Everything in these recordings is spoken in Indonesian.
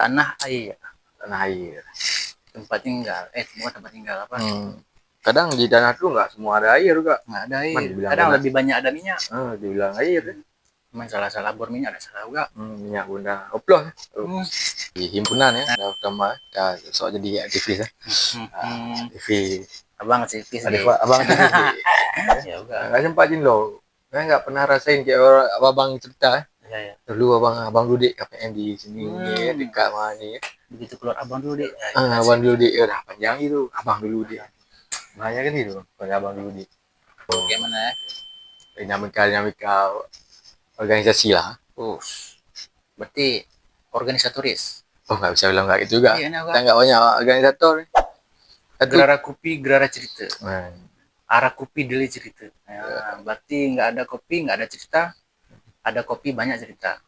Tanah air. Tanah air. Tempat tinggal. Bukan tempat tinggal apa? Kadang di tanah tuh nggak semua ada air juga. Nggak ada air. Dibilang Kadang tanah. lebih banyak ada minyak. Dibilang air. Cuman salah-salah bor minyak ada salah juga. Minyak bunda oplos. Di himpunan ya, udah pertama kita sok jadi aktivis ya. Aktivis. Abang aktivis. Abang aktivis. Ya udah. Nggak sempat jin lo. Saya nggak pernah rasain kayak orang abang cerita. Ya. Dulu abang dulu dek KPM di sini dekat mana ya. Begitu keluar abang dulu dek. Abang dulu dek udah panjang itu. Abang dulu dek. Banyak kan itu. Pada abang dulu dek. Bagaimana ya? Dinamika organisasi lah. Berarti organisatoris. Nggak bisa bilang nggak gitu juga. Iya, Kita nggak banyak organisator. Gerara kopi, gerara cerita. Arah kopi deli cerita. Berarti nggak ada kopi, nggak ada cerita. Ada kopi, banyak cerita.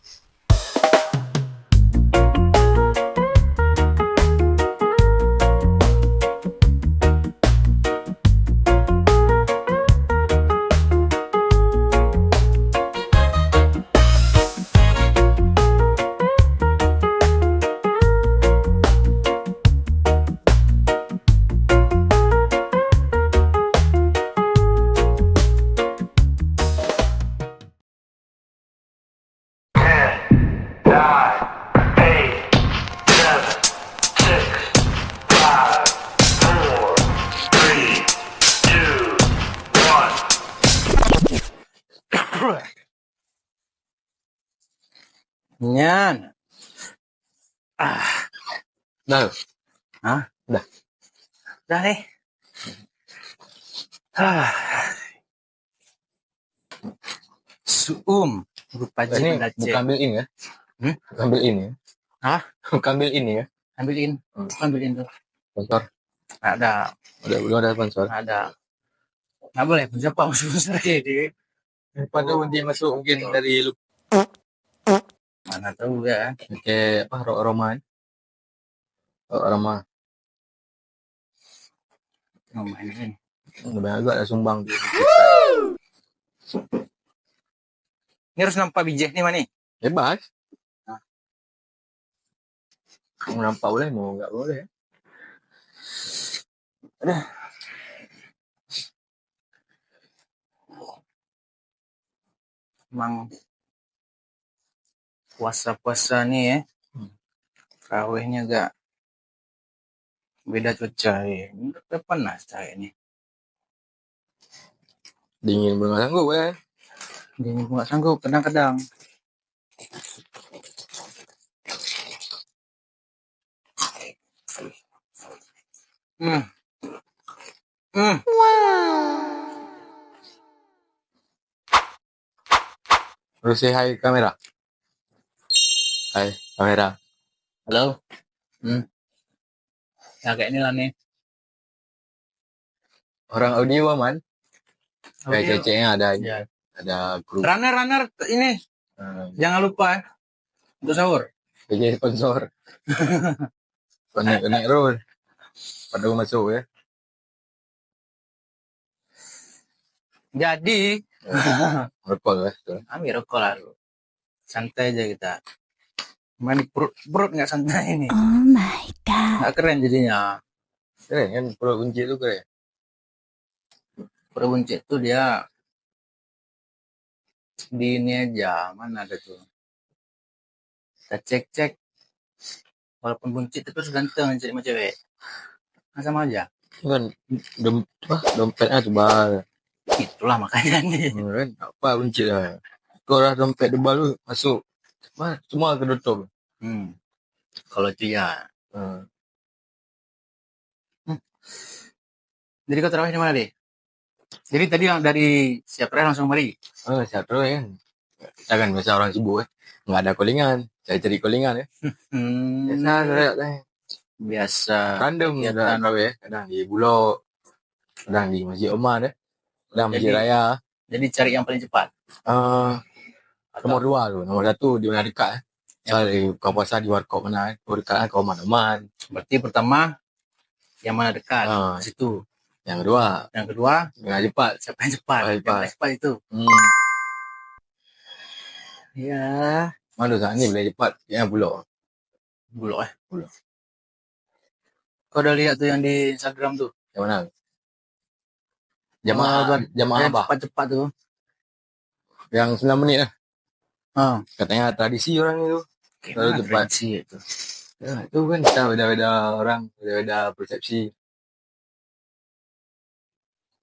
Nyan. Dah. Udah nih. Rupa ini bukan ambil ini ya? Bukan ambil ini ya? Bukan ambil ini ya? Ambilin. Ambilin tuh. Sponsor? Ada. Belum ada sponsor? Ada. Nggak boleh. Siapa sponsor ini? Pada dia masuk mungkin dari lu. Mana tahu ya. Pakai apa? Roma. Roma. Ini. Banyak juga ada sumbang. Ini harus nampak biji nih mana? Bebas. Mau nampak boleh, mau nggak boleh. Emang puasa-puasa nih ya. Rawehnya agak beda cuaca ya. Udah panas saya ini. Dingin belum sanggup ya. Dingin nggak sanggup kadang-kadang. Terus say hi kamera. Hai kamera. Halo. Ya kayak inilah nih. Orang audio aman. Kayak cecenya ada ini. Ya. Ada grup. Runner ini. Jangan lupa ya. Untuk sahur. Jadi sponsor. Konek roll. Pada masuk ya. Jadi Rekol ya. ambil rokok lah. Santai aja kita. Main perut nggak santai ini. Oh my god. Nggak keren jadinya. Keren kan perut buncit itu keren. Perut buncit tuh dia di ini aja. Mana ada tuh. Kita cek. Walaupun buncit tapi harus ganteng jadi sama cewek. Sama aja. Kan dompetnya tebal. Itulah makanya nih. Kan apa buncit lah. Kalau dompet tebal lu masuk. Semua ketutup. Kalau itu ya. Jadi kau terawih di mana deh? Jadi tadi dari siap langsung mari. Siap terus kan. Kita kan biasa orang sibuk ya. Nggak ada callingan. Saya cari callingan ya. Biasa. Random ya terawih ya. Kadang di Bulog. Kadang di Masjid Oman ya. Kadang Masjid Raya. Jadi cari yang paling cepat. Nomor 2 tu. Nomor 1 di mana dekat. Cari buka puasa di warkop mana. Dekat kau Oman. Berarti pertama yang mana dekat. Situ. Yang kedua yang cepat. Siapa yang cepat? Yang cepat itu. Ya. Mana saat ni boleh cepat. Yang Bulog. Bulog eh. Bulog. Kau udah lihat tuh yang di Instagram tuh? Yang mana? Jamaah apa? Cepat-cepat tuh. Yang 9 menit lah. Ah, Katanya tradisi orang itu. Terlalu gimana cepat. prediksi itu? Ya, itu kan kita beda-beda orang, beda-beda persepsi.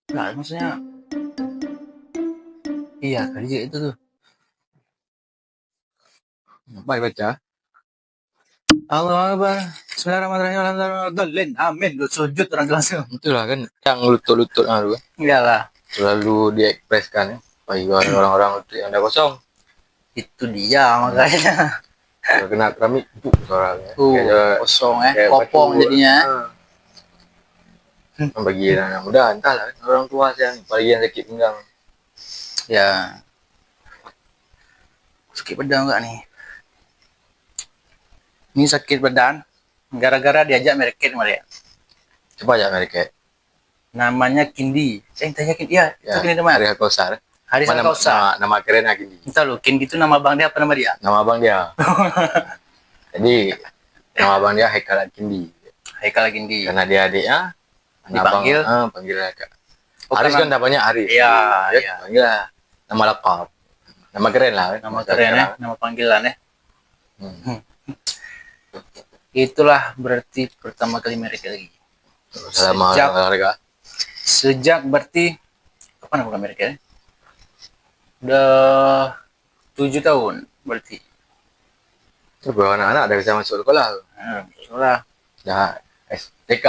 Enggak, maksudnya iya kali itu tuh. Apa yang baca? Allah Akbar. Bismillahirrahmanirrahim. Alhamdulillah. Amin. Lu sujud orang langsung. Itulah kan yang lutut-lutut itu kan. Iyalah. Selalu diekspreskan ya. Bagi orang-orang lutut yang ada kosong. Itu dia makanya. Kalau kena keramik, suaranya. Kosong kayak kopong batu. jadinya. Bagi anak muda, entahlah kan. Orang tua sih yang apalagi yang sakit pinggang. Ya. Sakit badan enggak nih? Ini sakit badan gara-gara diajak mereket Maria. Coba aja mereka. Namanya Kindi. Tanya Kindi. Iya, Ya, itu Kindi teman. Hari Kausar. Hari Kausa. Nama kerennya Kindi. Entah lu, Kindi itu nama bang dia apa nama dia? Nama abang dia. Jadi nama abang dia Haikal Kindi. Haikal Kindi. Karena dia adiknya. Dipanggil? Panggil Haikal. Oh, Haris karena- kan dah banyak Haris. Iya, Ya, iya. panggil lah. Nama lengkap. Nama keren lah. Nama keren ya, nama panggilan ya. Hmm. Itulah berarti pertama kali mereka lagi. Selama Sejak- olahraga. Sejak berarti kapan aku ke Amerika ya? Udah 7 tahun berarti. Terus anak-anak dah bisa masuk sekolah. Sekolah. Dah TK.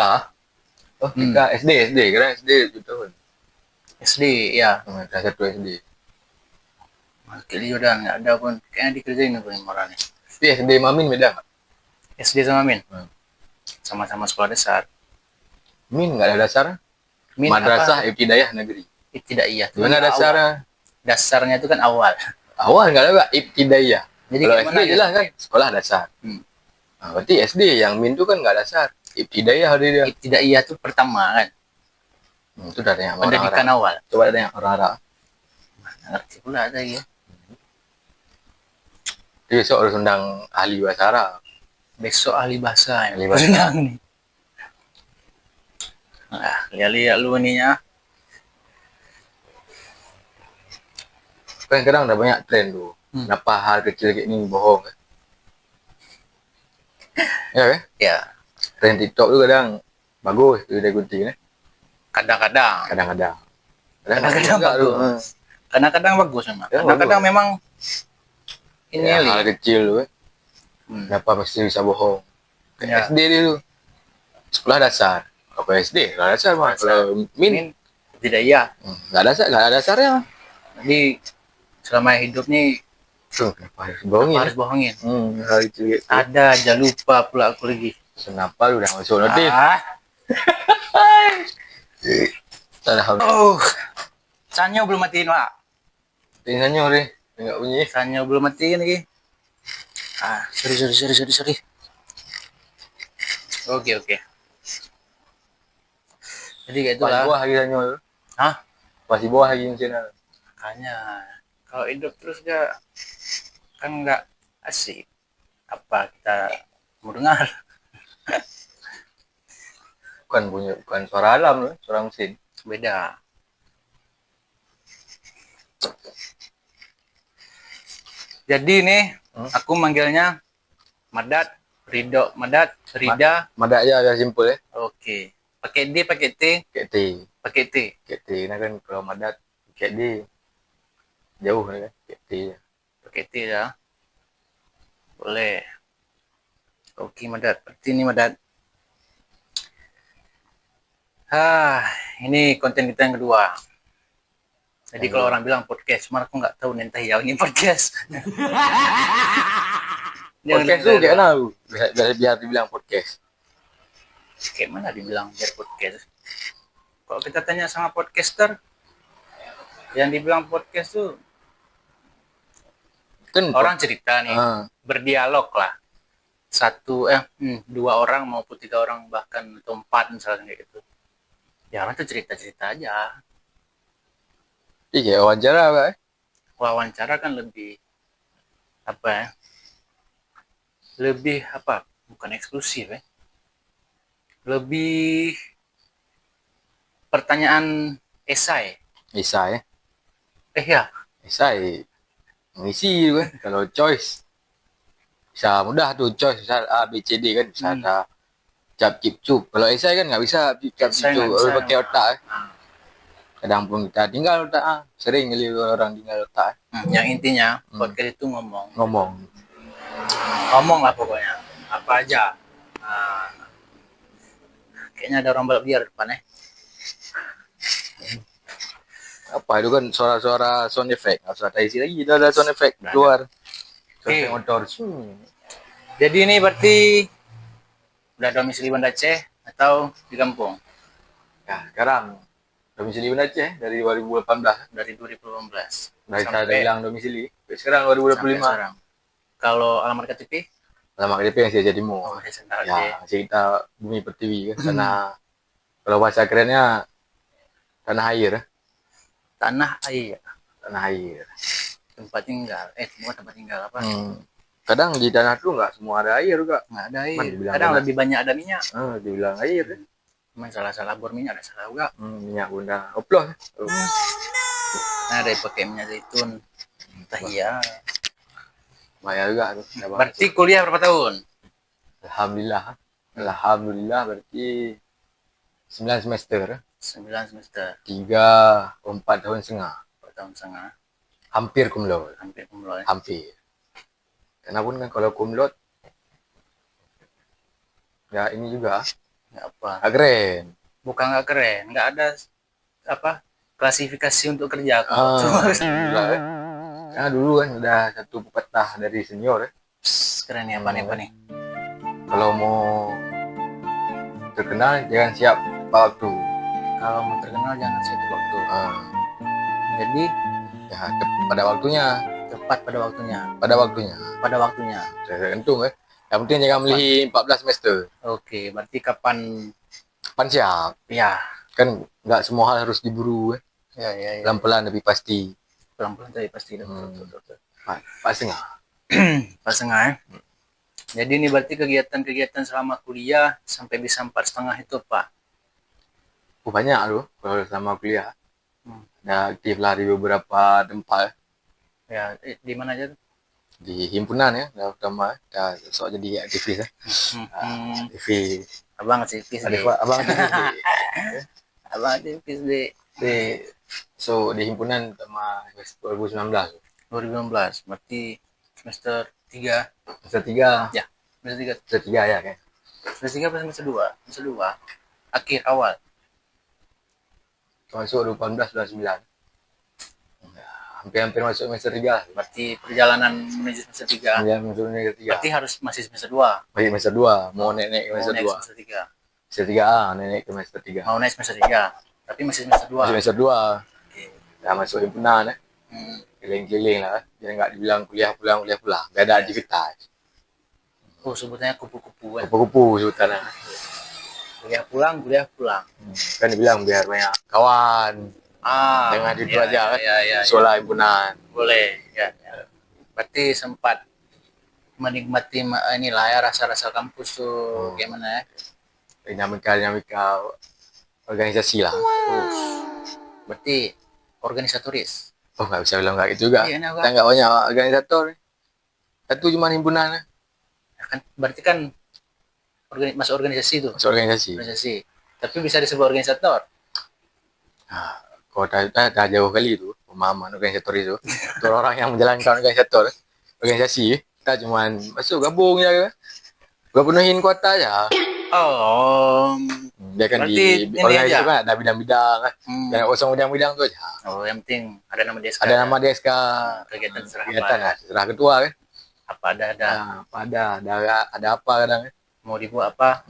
Oh, TK, SD kira SD 7 tahun. SD ya. Kelas 1 SD. Kali udah nggak ada pun. Kayaknya dikerjain apa yang orangnya. Tapi SD Mamin beda nggak? SD sama Min. Hmm. Sama-sama sekolah dasar. Min nggak ada dasar. Min Madrasah apa? Ibtidaiyah Negeri. Tidak iya. Gimana dasarnya? Dasarnya itu kan awal. Awal nggak ada Pak, Ibtidaiyah. Jadi Kalau kayak SD mana ya? jelas kan sekolah dasar. Hmm. Nah, berarti SD yang Min itu kan nggak dasar. Ibtidaiyah dia. Tidak iya itu pertama kan. Itu udah tanya Pendidikan orang-orang. awal. Coba tanya orang-orang. Nggak ngerti pula ada ya. Jadi besok harus undang ahli bahasa Arab. Besok ahli bahasa Ahli yang bahasa. undang nih. Nah, lihat-lihat lu ininya. Kan kadang udah banyak tren tuh. Kenapa hal kecil kayak ini bohong kan? Ya kan? Ya, Tren TikTok tuh kadang bagus tuh diikuti kan? kadang-kadang. Kadang-kadang. Kadang-kadang enggak tuh. bagus. Kadang-kadang bagus memang. Ya, Kadang-kadang bagus. memang ini Ya, Li. hal kecil tuh kan? Hmm. Kenapa mesti bisa bohong? Kayak Ya. SD dia tuh. Sekolah dasar. Apa SD? Sekolah dasar mah. Dasar. Kalau Min, Min tidak iya. nggak ada dasarnya mah. Jadi selama hidup nih Tuh, kenapa harus bohongin? harus bohongin. Hal kecil gitu. Ada aja lupa pula aku lagi. Kenapa lu udah masuk notif? Ah. Alhamdulillah. Oh. Sanyo belum matiin, Pak. Tinggalnya deh. Enggak bunyi. Sanyo belum matiin lagi. Sorry. Oke. Jadi kayak Masih itulah. buah lagi tanya lu. Hah? Masih buah lagi yang sini. Makanya kalau hidup terus ya kan nggak asik. Apa kita mau dengar? Bukan suara alam loh, suara mesin. Beda. Jadi nih aku manggilnya Madat, Ridho, Madat, Rida. Mada aja biar simpel ya. Oke. Pakai D, pakai T, Kayak T. pakai T. Kayak T. Nah kan kalau madat kayak D. Jauh kan. Kayak T. Pakai T ya. Boleh. Oke, Madat. Berarti ini Madat. Ini konten kita yang kedua. Jadi kalau orang bilang podcast, cuma aku nggak tahu nentah ya ini podcast. Podcast tuh kayak mana lu? Biar dibilang podcast. Kayak mana dibilang biar podcast? Kalau kita tanya sama podcaster, yang dibilang podcast tuh Kan orang cerita nih, Ah. berdialog lah. Dua orang maupun 3 orang bahkan atau 4 misalnya kayak gitu. Ya orang tuh cerita-cerita aja. Iya, kayak wawancara apa ya? Wawancara kan lebih apa ya? Lebih apa? bukan eksklusif ya. Lebih pertanyaan esai. Esai ya. Ya, Esai mengisi kan. Kalau choice bisa mudah tuh, choice bisa A B C D kan, bisa ada cap cip cup. Kalau esai kan nggak bisa cap cip Esai cup, nggak bisa. harus pakai otak. Kadang pun kita tinggal otak, sering kali orang tinggal otak. Yang intinya podcast itu ngomong lah pokoknya, apa aja. Nah, kayaknya ada orang balap liar depan ya. Apa itu kan suara-suara sound effect, nggak usah isi lagi, udah ada sound effect keluar. Sound effect motor. Jadi ini berarti udah domisili Banda Aceh atau di kampung? Ya, sekarang domisili Banda Aceh dari 2018. Dari 2018. Dari saya hilang domisili. Sekarang 2025. Sekarang. Kalau alamat KTP? Alamat KTP yang saya jadi mau. Ya, kita Bumi Pertiwi kan. Karena kalau bahasa kerennya tanah air. Tanah air. Tanah air. Tempat tinggal. Bukan tempat tinggal apa? Kadang di tanah tuh nggak semua ada air juga. Nggak ada air. Kadang lebih banyak ada minyak. Dibilang air. Cuman salah-salah bor minyak ada salah juga. Minyak bunda oplos. Nah, ada pakai minyak zaitun. Entah iya. Bayar juga tuh. Berarti kuliah berapa tahun? Alhamdulillah berarti 9 semester. 9 semester. 4 tahun setengah. 4 tahun setengah. Hampir cum laude. Hampir. Karena pun kan kalau cum laude ya ini juga nggak apa. Nggak keren. Bukan nggak keren, nggak ada apa klasifikasi untuk kerja. Karena dulu kan udah satu pepatah dari senior ya. Keren ya, apa nih? Kalau mau terkenal jangan siap waktu. Kalau mau terkenal jangan siap waktu. Jadi ya pada waktunya. Tepat pada waktunya. Pada waktunya. Tergantung ya. Yang penting jangan beli 14 semester. Oke, berarti kapan siap? Ya. Kan nggak semua hal harus diburu ya. Ya. Pelan-pelan tapi pasti. Betul. Pas setengah. Pas setengah ya. Jadi ini berarti kegiatan-kegiatan selama kuliah sampai bisa 4,5 itu apa? Banyak loh kalau selama kuliah. Ada aktif lah di beberapa tempat. Ya, di mana aja? Di himpunan ya, utama. Sok jadi aktivis ya. Aktivis. Abang aktivis. Abang aktivis di himpunan sama 2019. 2019, berarti semester 3. Semester 3. Ya, semester 3 ya kan. Semester 3 apa semester 2? Semester 2. Akhir awal. Masuk 2018-2019. Hampir masuk semester 3. Berarti perjalanan menuju semester 3. Ya, masuk semester 3. Berarti harus masih semester 2. Masih semester 2, mau naik ke semester 2. Semester 3. Semester 3A, naik ke semester 3. Mau naik semester 3. Tapi masih semester 2. Masih semester 2. Oke. Ya, masuk himpunan ya. Keliling-keliling lah. Jangan nggak dibilang kuliah pulang. Nggak ada aktivitas. Sebutannya kupu-kupu kan? Kupu-kupu sebutannya. Kuliah pulang. Kan dibilang biar banyak kawan. Dengan itu aja kan. Soal himpunan. Boleh. Ya. Berarti sempat menikmati inilah ya rasa-rasa kampus tuh gimana ya? Dinamika organisasi lah. Berarti organisatoris. Nggak bisa bilang kayak gitu juga. Kita nggak banyak organisator. Satu cuma himpunan. Berarti kan masuk organisasi itu. Masuk organisasi. Tapi bisa disebut organisator. Kalau tak jauh kali itu pemahaman organisator itu. Untuk orang yang menjalankan organisasi, kita cuma masuk gabung ya. Gak penuhin kuota aja. Dia kan di organisasi kan ada bidang-bidang kan. Jangan kosong bidang-bidang tuh aja. Yang penting ada nama DSK. Ada nama DSK. Kegiatan serah ketua kan. Apa ada apa kadang. Mau dibuat apa?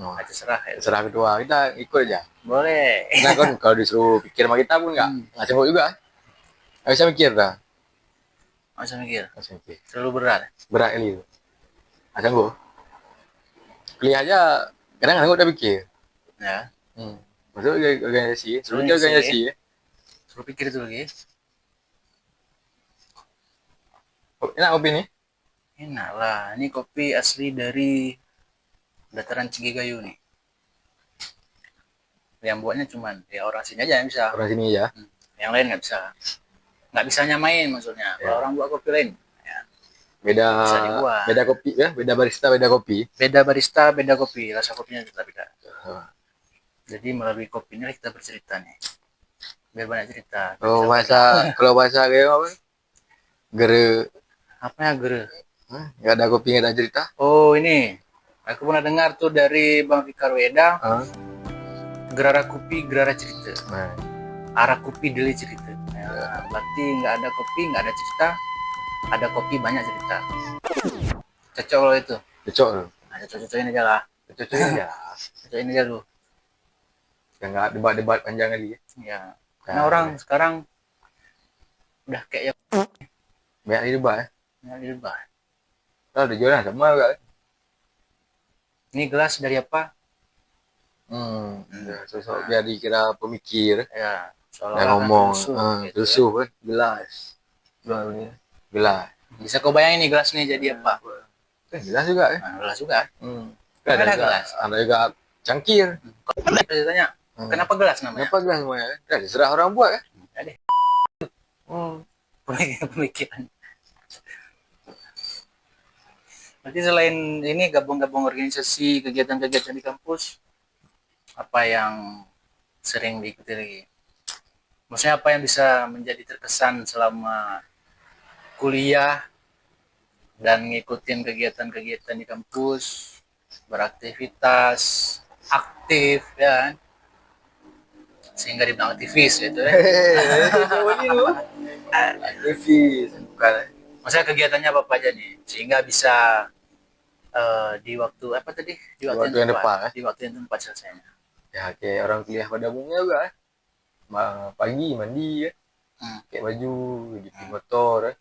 Terserah ketua. Kita ikut aja. Boleh. Nah kan kalau disuruh pikir sama kita pun nggak sanggup juga. Nggak bisa mikir dah. Nggak bisa mikir. Terlalu berat. Berat kali itu. Nggak sanggup. Kuliah aja kadang udah pikir. Ya. Masuk organisasi, suruh organisasi. Suruh pikir itu lagi. Enak kopi nih? Enak lah. Ini kopi asli dari dataran Cigigayu nih. Yang buatnya cuman ya orang sini aja yang bisa. Orang sini ya. Yang lain nggak bisa nyamain maksudnya. Ya. Kalau orang buat kopi lain ya, Beda bisa dibuat. beda kopi ya, beda barista, beda kopi. Beda barista, beda kopi, rasa kopinya juga beda. Oh. Jadi melalui kopi ini kita bercerita nih. Biar banyak cerita. Oh, Bisa kalau bahasa kayak apa? Gere, apa ya gere? nggak ada kopi, nggak ada cerita. Oh ini, aku pernah dengar tuh dari Bang Fikar Weda, Ah. gerara kopi, gerara cerita. Nah, Arah kopi deli cerita. Ya, berarti nggak ada kopi, nggak ada cerita. Ada kopi banyak cerita. Cocok kalau itu. cocok loh. Nah, cocok-cocokin aja lah. Cocoknya ya. Cocokin aja dulu. Ya nggak debat-debat panjang lagi. Ya. Karena orang sekarang udah kayak Banyak di debat. ya dirubah. Kalau ada jualan sama juga. Ini gelas dari apa? Ya, sosok biar dikira pemikir. Ya, Yang seolah-olah ngomong, filsuf, gitu filsuf kan, gelas. Jualnya, gelas. ya. Bisa kau bayangin nih gelas nih jadi apa? Gelas juga ya. Nah, gelas juga. Ada Ada juga, gelas. ada juga cangkir. Saya tanya, kenapa gelas namanya? Kenapa gelas semuanya? Ya, terserah orang buat ya. Ada pemikiran. Berarti selain ini gabung-gabung organisasi kegiatan-kegiatan di kampus, apa yang sering diikuti lagi? Maksudnya apa yang bisa menjadi terkesan selama kuliah dan ngikutin kegiatan-kegiatan di kampus, beraktivitas, aktif, ya kan? Sehingga dibilang aktivis gitu ya. Aktivis, bukan. Maksudnya kegiatannya apa aja nih, sehingga bisa di waktu apa tadi? Di waktu yang tepat, di waktu yang tepat selesainya. Ya kayak orang kuliah pada umumnya juga. Pagi mandi ya. Pakai baju, di motor ya.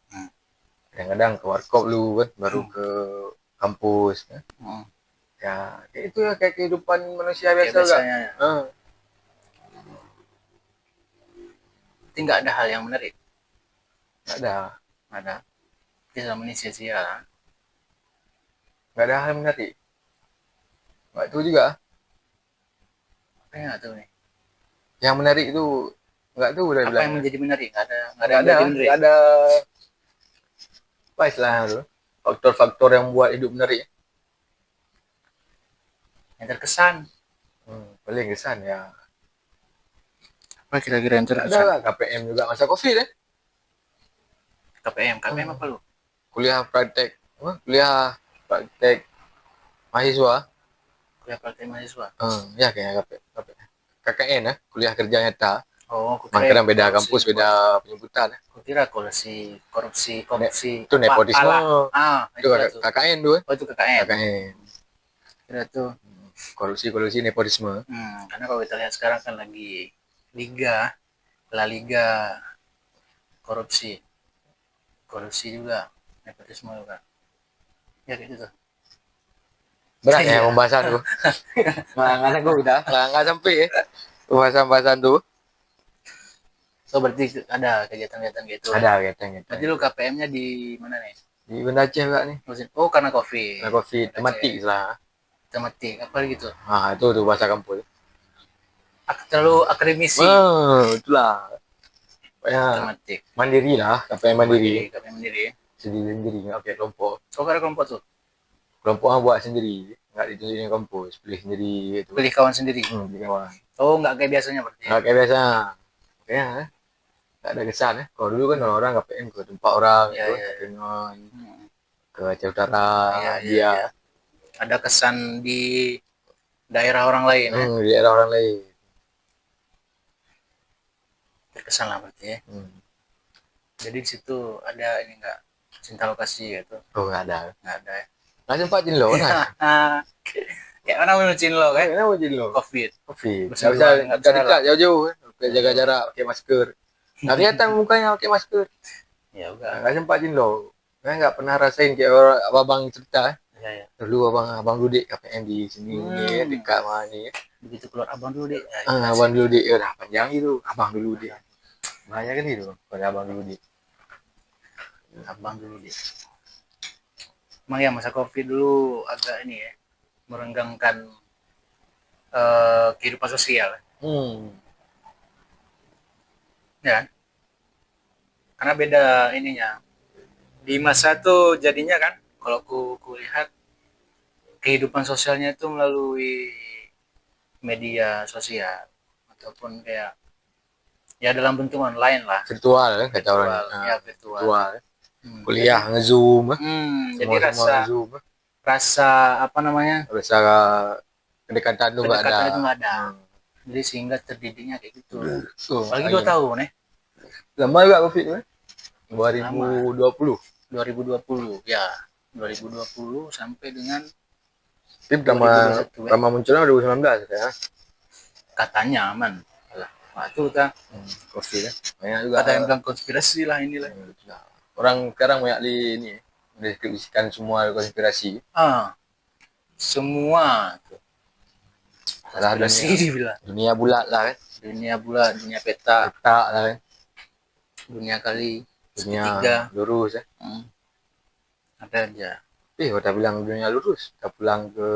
Kadang-kadang ke warkop lu kan, baru ke kampus ya. Ya, kayak itu ya, kayak kehidupan manusia biasa juga. Ya. Tapi nggak ada hal yang menarik. Nggak ada. Nggak ada. Kita selama ini sia-sia. Nggak ada hal yang menarik. Nggak tahu juga. Apa yang nggak tahu nih? Yang menarik itu nggak tahu udah apa bilang. yang menjadi menarik? Nggak ada. Nggak ada. Apa istilahnya tuh? Faktor-faktor yang buat hidup menarik. Yang terkesan. Paling kesan ya. Apa kira-kira yang terkesan? Ada lah KPM juga masa COVID ya. KPM apa lu? Kuliah praktek mahasiswa. Kuliah praktek mahasiswa. Ya kayaknya KKN ya, kuliah kerja nyata. Oh, Kadang beda kampus, beda penyebutan. Aku kira korupsi. Itu nepotisme. Itu KKN tuh. Oh, itu KKN. Kira tuh. Korupsi nepotisme. Karena kalau kita lihat sekarang kan lagi La Liga korupsi juga, nepotisme juga. Ya kayak gitu. Berat ya pembahasan tuh. Nggak gue udah nggak sampai ya pembahasan tuh. So berarti ada kegiatan-kegiatan gitu. Ada kegiatan. Berarti lu KPM-nya di mana nih? Di Banda Aceh juga nih. Oh, karena COVID. Karena COVID tematik lah. Tematik apa gitu? Itu tuh bahasa kampus. Terlalu akademisi. Itulah. Tematik. Mandiri lah, KPM mandiri. KPM mandiri. Sendiri nggak pakai kelompok. Oh, ada kelompok tuh? Kelompok buat sendiri, nggak ditunjukin kampus, pilih sendiri gitu. Pilih kawan sendiri? Pilih kawan. Oh, nggak kayak biasanya berarti? Nggak kayak biasa. Kayaknya nggak ada kesan ya. Kalau dulu kan orang-orang KPM ke tempat orang, gitu, ke Aceh Utara, dia. Ada kesan di daerah orang lain ya? Di daerah orang lain. Terkesan lah berarti ya. Jadi di situ ada ini nggak cinta lokasi gitu? Oh, nggak ada ya. Nggak sempat cinlo nah. Kayak mana mau cinlo kan? Kenapa cinlo? COVID. Nggak bisa dekat jauh-jauh, jaga jarak, pakai masker. Nggak kelihatan mukanya pakai masker. Ya udah. Nggak sempat cinlo. Saya nggak pernah rasain kayak orang abang cerita. Ya. Dulu abang dulu dek KPM di sini dekat mana nih. Begitu keluar abang dulu dek. Abang dulu dek udah panjang itu. Abang dulu dek. Banyak kan itu pada abang dulu dek. Abang dulu dek. Emang ya masa COVID dulu agak ini ya. merenggangkan kehidupan sosial, ya kan? Karena beda ininya. Di masa tuh jadinya kan, kalau ku lihat kehidupan sosialnya itu melalui media sosial ataupun kayak ya dalam bentuk online lah, Virtual kan kata orang. virtual, ya virtual. Virtual. Hmm, Kuliah nge-zoom. jadi Semua nge-zoom. rasa apa namanya, Rasa kedekatan tuh nggak ada. kedekatan itu nggak ada. Jadi sehingga terdidiknya kayak gitu. Apalagi 2 lagi. tahun Lama juga COVID kan? 2020. 2020 ya, 2020 sampai dengan Tapi pertama 2021 munculnya 2019 ya. katanya aman. Nah, itu kan COVID ya. Banyak juga. ada yang bilang konspirasi lah inilah. Orang sekarang banyak ini mendeskripsikan semua konspirasi. Semua Salah konspirasi dibilang. dunia bulat lah kan. Dunia bulat, dunia peta, Tak lah kan. dunia kali Dunia segitiga. lurus ya. Ada aja. Kita bilang dunia lurus. Kita pulang ke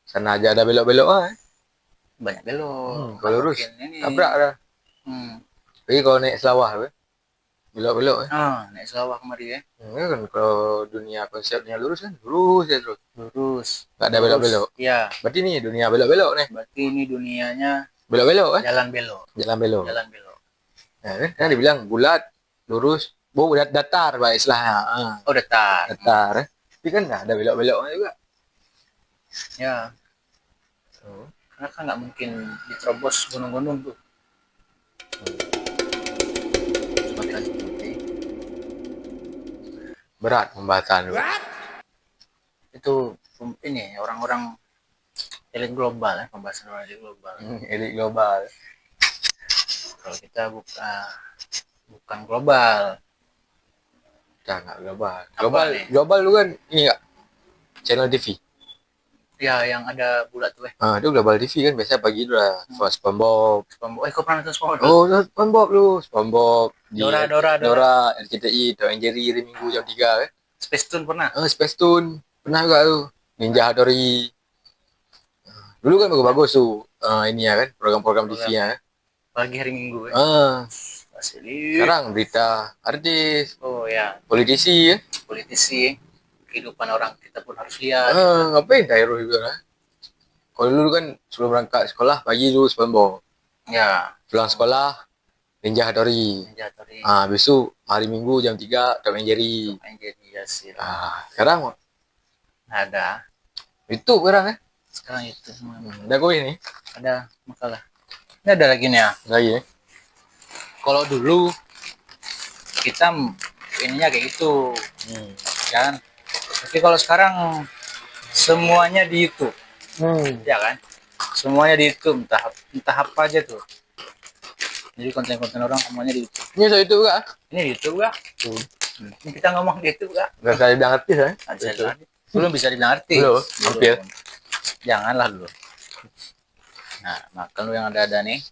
sana aja ada belok-belok lah. Banyak belok. Kalau lurus ini tabrak dah. Tapi kalau naik selawah kan belok-belok naik selawah kemari ya. Kan kalau dunia konsepnya lurus kan lurus ya terus. Lurus. Nggak ada belok-belok. Iya. Berarti ini dunia belok-belok nih. Berarti ini dunianya Belok-belok kan? jalan belok. Jalan belok. Jalan belok. Nah, kan dibilang bulat, lurus, datar pak istilahnya. Oh, datar. Datar. Tapi kan nggak ada belok-beloknya juga. Ya. Karena kan nggak mungkin diterobos gunung-gunung tuh. Berat pembahasan. Itu ini orang-orang elit global ya, pembahasan orang elit global. Elit global. Kalau kita bukan global. Kita nggak global. Apa Global lu kan ini nggak channel TV. Ya, yang ada bulat tuh Itu Global TV kan biasa pagi itu lah. SpongeBob. Kau pernah nonton SpongeBob? Oh, SpongeBob lu. SpongeBob. Dora. RCTI, Tom and Jerry hari Minggu jam 3 kan. Space Tune pernah? Space Tune. Pernah juga tuh. Ninja Hattori. Dulu kan bagus-bagus tuh. Ini ya kan, program-program TV-nya. Pagi hari Minggu Asli. Sekarang berita artis. Oh ya. Politisi ya. Politisi. Kehidupan orang kita pun harus lihat. Ngapain Cairo juga lah. Kalau dulu kan sebelum berangkat sekolah pagi dulu SpongeBob. Ya. Pulang sekolah Ninja Hattori. Habis itu hari Minggu jam 3 Tom and Jerry. Ya sih. Sekarang ada. Itu sekarang ya. Sekarang itu semua. Ada gue ini. Ada makalah. Ini ada lagi nih ya. Lagi ya. Kalau dulu kita ininya kayak gitu. Kan? Tapi kalau sekarang semuanya di YouTube. Ya kan? Semuanya di YouTube, entah apa aja tuh. Jadi konten-konten orang semuanya di YouTube. Ini soal itu enggak? Ini di YouTube enggak? Ini kita ngomong di YouTube enggak? Enggak usah dibilang artis ya. Belum bisa dibilang artis. Belum, hampir. Janganlah dulu. Nah, makan lu yang ada nih.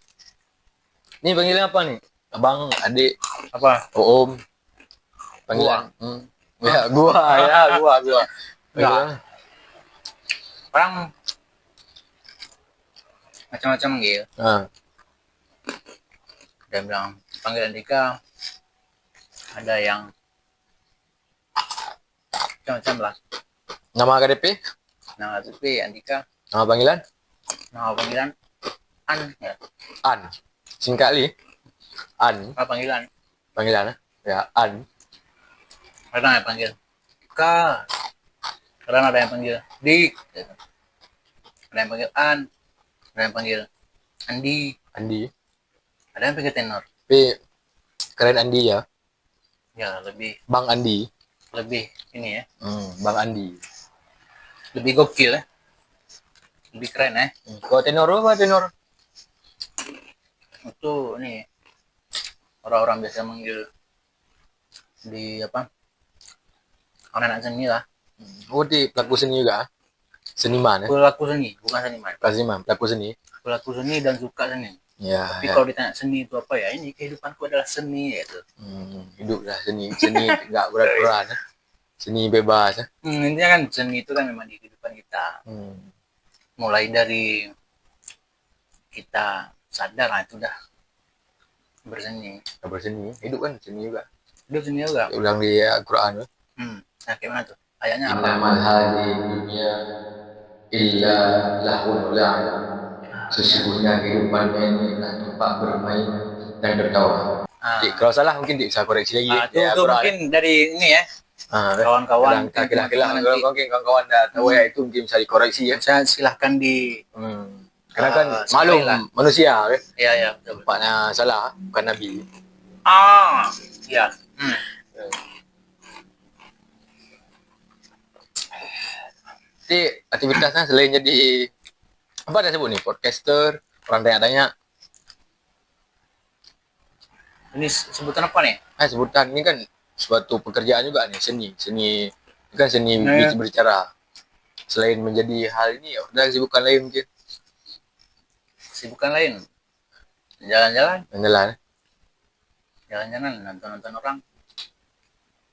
Ini panggilan apa nih? Abang, adik, apa? om. Panggilan. Ya, gua. Enggak. Orang macam-macam gitu. Ada yang bilang panggil Andika. Ada yang macam-macam lah. Nama KDP? Nama KDP Andika. Nama panggilan? Nama panggilan An ya. An. Singkat li. An. Nama panggilan. Panggilan ya, An. Kadang yang panggil K. Kadang ada yang panggil Dik. Ada yang panggil An. Ada yang panggil Andi. Ada yang panggil tenor. Tapi keren Andi ya. Ya, lebih Bang Andi. Lebih ini ya. Bang Andi. Lebih gokil ya. Lebih keren ya. Kalau tenor apa tenor? Itu nih orang-orang biasa manggil di apa? Anak-anak seni lah. Di pelaku seni juga. Seniman ya. Pelaku seni, bukan seniman. Pelaku seni. Pelaku seni dan suka seni. Ya. Tapi kalau ditanya seni itu apa ya? Ini kehidupanku adalah seni gitu. Hidup lah seni. Seni enggak berat-berat. Seni bebas. Intinya kan seni itu kan memang di kehidupan kita. Mulai dari kita sadar lah itu udah berseni. Berseni, hidup kan seni juga. Hidup seni juga. Ulang di Al-Quran. Nah, gimana tuh? Ayatnya apa? Innamal hadhihi dunya illa lahun la'ib. Sesungguhnya kehidupannya ini adalah tempat bermain dan tertawa. Kalau salah mungkin bisa koreksi lagi. Itu mungkin dari ini ya. Kawan-kawan kawan-kawan dah tahu ya itu mungkin bisa dikoreksi ya. Saya silahkan di karena kan maklum manusia kan. Iya betul. Tempatnya salah bukan nabi. Iya. Jadi aktivitasnya selain jadi apa dah sebut nih, podcaster, orang tanya-tanya. Ini sebutan apa nih? Sebutan ini kan suatu pekerjaan juga nih, seni ini kan seni berbicara. Selain menjadi hal ini, ada kesibukan lain mungkin. Kesibukan lain, jalan-jalan, nonton orang.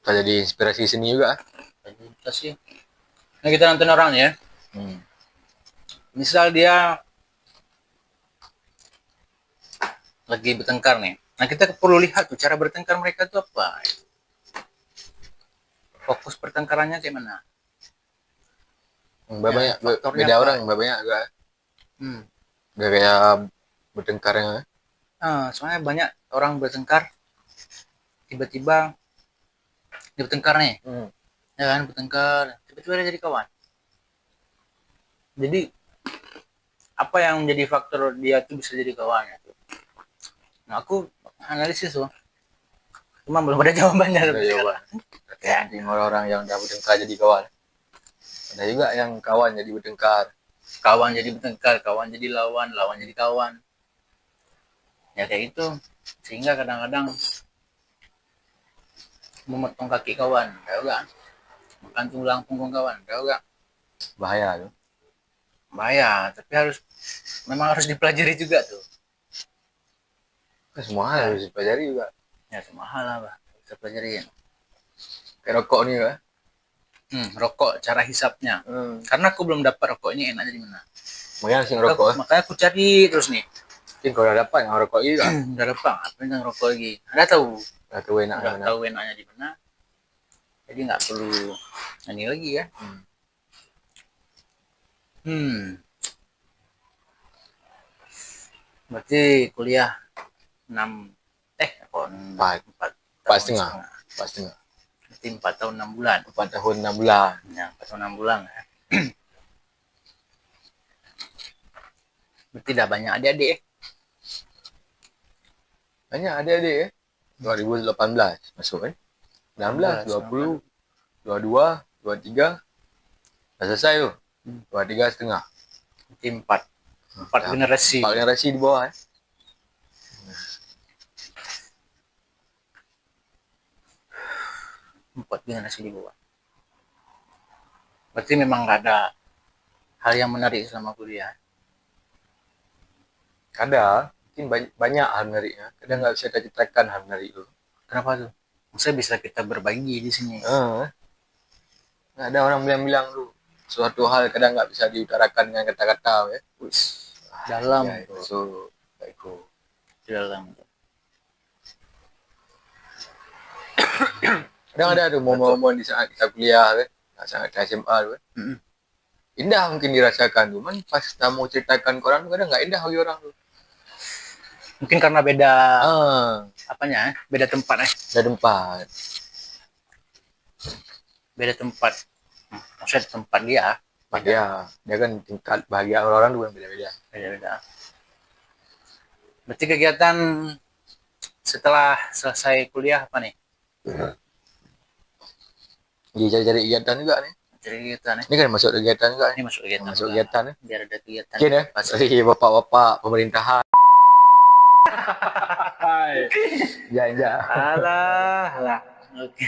Bisa jadi inspirasi seni juga. Kita sih. Nah, kita nonton orang ya. Misal dia lagi bertengkar nih. Nah, kita perlu lihat tuh cara bertengkar mereka tuh apa. Fokus pertengkarannya kayak mana? Banyak beda orang, banyak juga. Udah kayak bertengkarnya. Soalnya banyak orang bertengkar, tiba-tiba dia bertengkar nih. Ya kan, bertengkar, tiba-tiba dia jadi kawan. Jadi apa yang menjadi faktor dia tuh bisa jadi kawan? Nah, aku analisis tuh, cuma belum ada jawabannya. Penting orang-orang yang udah bertengkar jadi kawan. Ada juga yang kawan jadi bertengkar. Kawan jadi bertengkar, kawan jadi lawan, lawan jadi kawan. Ya kayak itu. Sehingga kadang-kadang memotong kaki kawan, tahu gak? Makan tulang punggung kawan, tahu gak? Bahaya tuh. Bahaya, tapi memang harus dipelajari juga tuh. Semua hal harus dipelajari juga. Ya semua hal lah, Bah. Bisa pelajarin. Kayak rokok nih, Pak. Rokok, cara hisapnya. Karena aku belum dapat rokok ini enaknya di mana. Makanya sih ngerokok. Makanya aku cari terus nih. Mungkin kalau udah dapat yang rokok ini kan. Udah dapat, apa yang rokok lagi? Udah tahu Tahu enaknya di mana. Jadi nggak perlu ini lagi ya. Berarti kuliah 4 setengah. Berarti 4 tahun 6 bulan. 4 tahun 6 bulan. Ya, 4 tahun 6 bulan. Berarti dah banyak adik-adik. Banyak adik-adik ya. 2018 masuk kan. 19, 20, 22, 23. Dah selesai tu. 23 setengah. Berarti 4 generasi. 4 generasi di bawah eh. Empat generasi di bawah. Berarti memang gak ada hal yang menarik selama kuliah. Ada, mungkin banyak hal menariknya. Kadang nggak bisa kita ceritakan hal menarik itu. Kenapa tuh? Maksudnya bisa kita berbagi di sini. Ada orang bilang tuh suatu hal kadang nggak bisa diutarakan dengan kata-kata ya. Dalam ya, itu dalam. Kadang ada tuh momen-momen di saat kita kuliah kan, saat kita SMA tuh. Indah mungkin dirasakan tuh, man pas kita mau ceritakan ke orang kadang nggak indah bagi orang tuh. Mungkin karena beda apanya? Beda tempat Beda tempat. Maksudnya tempat dia. Dia kan tingkat bahagia orang-orang juga beda-beda. Berarti kegiatan setelah selesai kuliah apa nih? Cari kegiatan juga nih. Ini kan masuk kegiatan juga. Ini masuk kegiatan. Biar ada kegiatan. Mungkin ya. Dari bapak-bapak pemerintahan. Ya. Alah. Oke.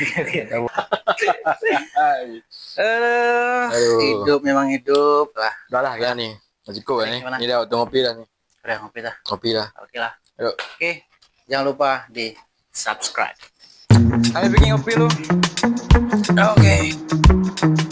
Hidup memang hidup lah. Udah lah ya nih. Masih cukup ya nih. Ini dah waktu ngopi dah nih. Udah ngopi dah. Oke lah. Oke. Jangan lupa di subscribe. Ayo bikin ngopi lu. Oke.